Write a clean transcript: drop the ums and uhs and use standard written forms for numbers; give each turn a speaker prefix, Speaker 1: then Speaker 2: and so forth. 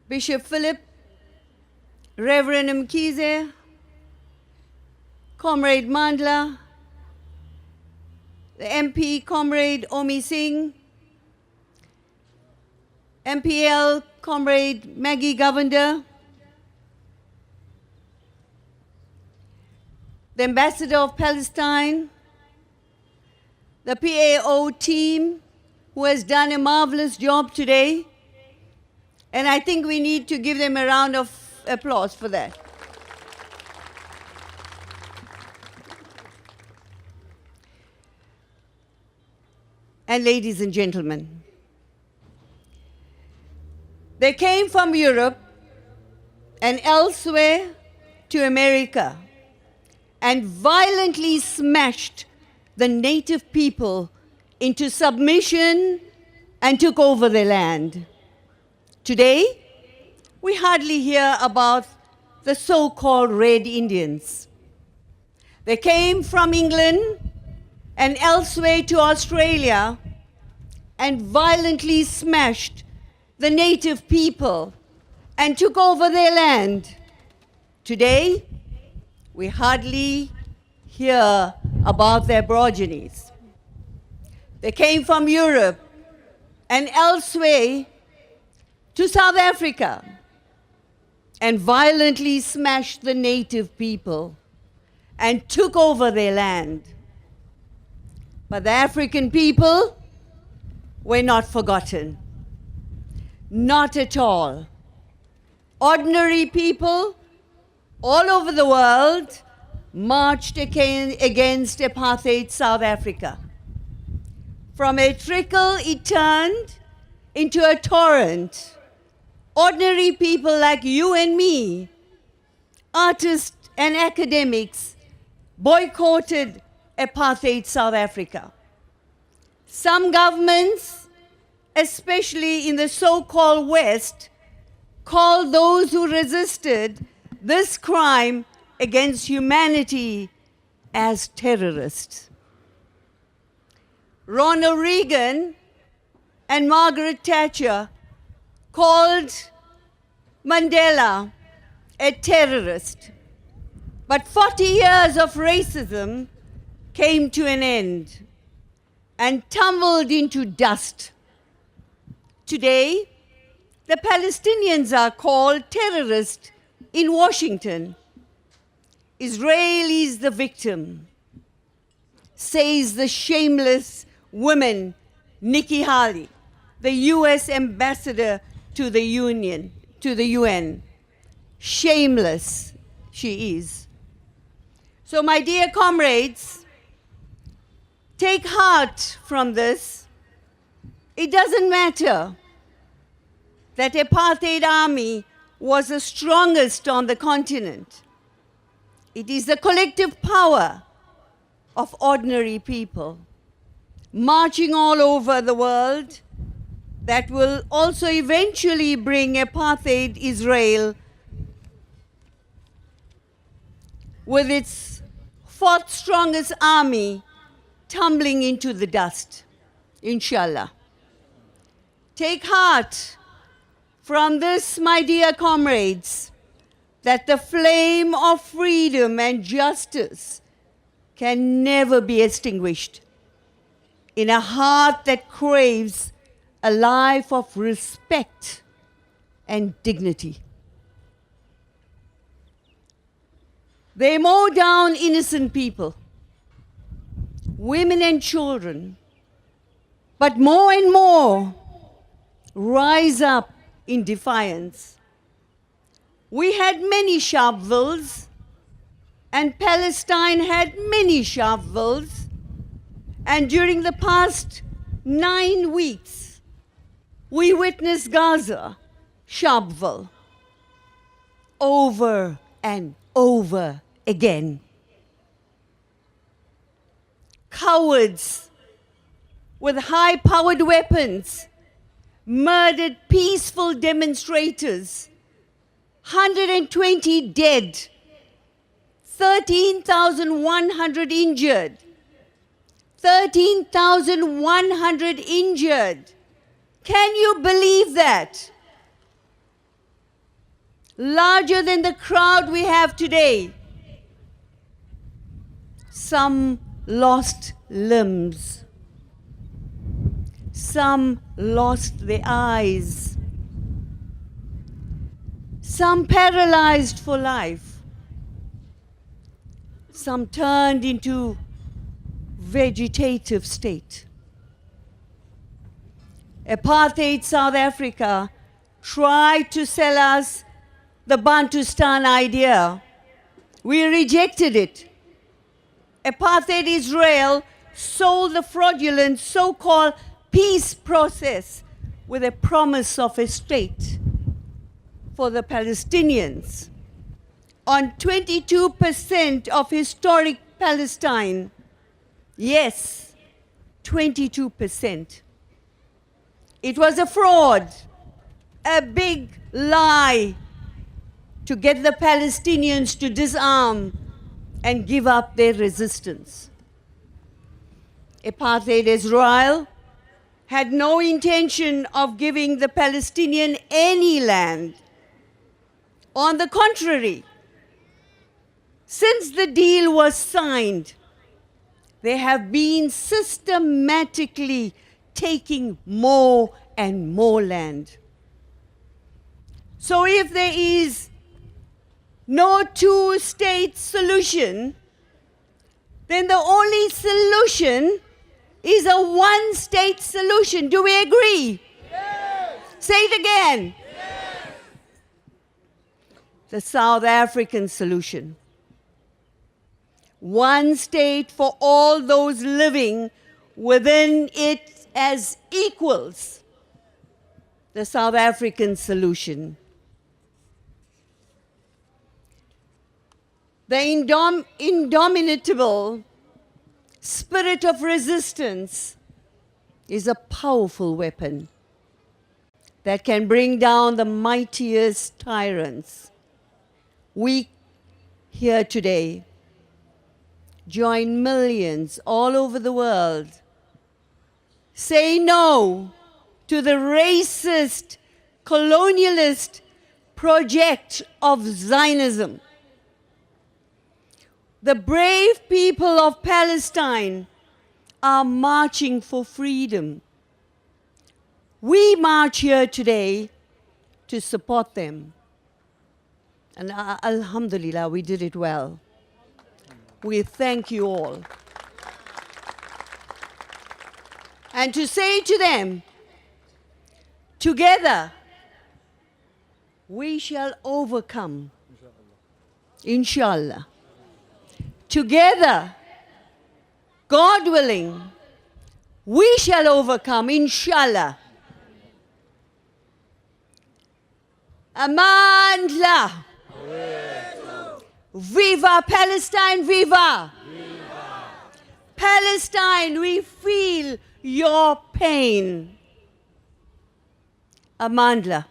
Speaker 1: Bishop Philip, Reverend Mkize, Comrade Mandla, the MP, Comrade Omi Singh, MPL, Comrade Maggie Govender, the Ambassador of Palestine, the PAO team who has done a marvelous job today, and I think we need to give them a round of applause for that. And ladies and gentlemen, they came from Europe and elsewhere to America and violently smashed the native people into submission and took over their land. Today, we hardly hear about the so-called Red Indians. They came from England and elsewhere to Australia and violently smashed the native people and took over their land. Today, we hardly hear about their progenies. They came from Europe and elsewhere to South Africa and violently smashed the native people and took over their land. But the African people were not forgotten. Not at all. Ordinary people all over the world marched against apartheid South Africa. From a trickle, it turned into a torrent. Ordinary people like you and me, artists and academics, boycotted apartheid South Africa. Some governments, especially in the so-called West, called those who resisted this crime against humanity as terrorists. Ronald Reagan and Margaret Thatcher called Mandela a terrorist. But 40 years of racism came to an end and tumbled into dust. Today, the Palestinians are called terrorists in Washington. Israel is the victim, says the shameless woman Nikki Haley, the US ambassador to the UN. Shameless she is. So my dear comrades, take heart from this. It doesn't matter that apartheid army was the strongest on the continent. It is the collective power of ordinary people marching all over the world that will also eventually bring apartheid Israel with its fourth strongest army tumbling into the dust, inshallah. Take heart from this, my dear comrades, that the flame of freedom and justice can never be extinguished in a heart that craves a life of respect and dignity. They mow down innocent people, women and children, but more and more rise up in defiance. We had many Sharpeville's, and Palestine had many Sharpeville's, and during the past 9 weeks, we witnessed Gaza, Sharpeville, over and over again. Cowards with high-powered weapons murdered peaceful demonstrators, 120 dead, 13,100 injured. 13,100 injured. Can you believe that? larger than the crowd we have today. Some lost limbs. Some lost their eyes. Some paralyzed for life. Some turned into vegetative state. Apartheid South Africa tried to sell us the Bantustan idea. We rejected it. Apartheid Israel sold the fraudulent so-called peace process with a promise of a state for the Palestinians on 22% of historic Palestine. Yes, 22%. It was a fraud, a big lie to get the Palestinians to disarm and give up their resistance. Apartheid Israel had no intention of giving the Palestinian any land. On the contrary, since the deal was signed, they have been systematically taking more and more land. So if there is no two-state solution, then the only solution is a one-state solution. Do we agree? Yes. Say it again. Yes. The South African solution. One state for all those living within it as equals. The South African solution. The indomitable spirit of resistance is a powerful weapon that can bring down the mightiest tyrants. We here today join millions all over the world. Say no to the racist, colonialist project of Zionism. The brave people of Palestine are marching for freedom. We march here today to support them. And alhamdulillah, we did it well. We thank you all. And to say to them, together we shall overcome. Inshallah. Together, God willing, we shall overcome, inshallah. Amandla. Viva Palestine, viva. Viva. Palestine, we feel your pain. Amandla.